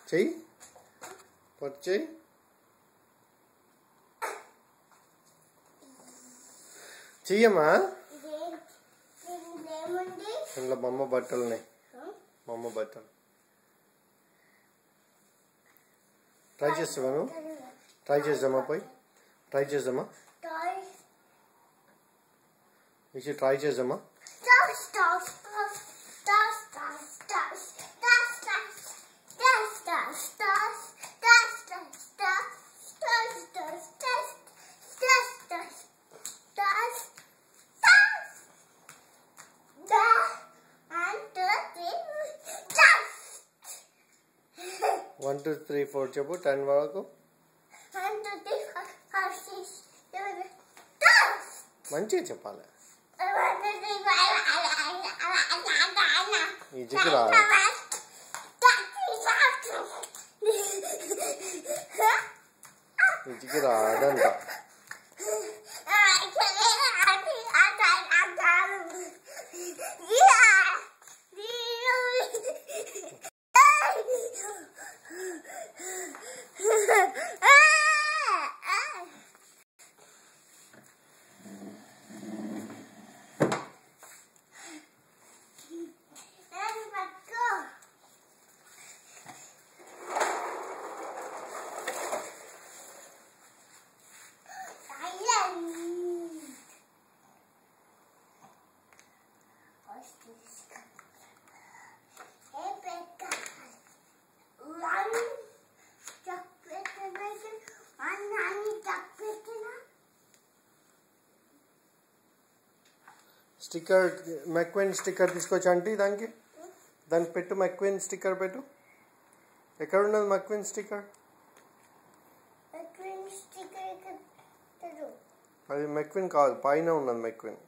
చెయ్యి వచ్చేయి. చెయ్యమ్మా. ఇంట్లో మా అమ్మ బట్టలు ఉన్నాయి. మా అమ్మ బట్టలు ట్రై చేస్తావా నువ్వు? ట్రై చేద్దామా? పోయి ట్రై చేద్దామా? ట్రై చేద్దామా? One, two, three, four. చెప్పు 10 వరకు. 1, 2, 3, 4, 5, 6, 7, 8. మంచిగా చెప్పాలి. ఈజీకి రాదు. ఈజీకి రాదంట. స్టిక్కర్ మెక్విన్ స్టిక్కర్ తీసుకొచ్చి అంటే దానికి పెట్టు. మెక్విన్ స్టిక్కర్ పెట్టు. ఎక్కడ ఉన్నది మెక్విన్ స్టిక్కర్? అది మెక్విన్ కాదు, పైన ఉన్నది మెక్విన్.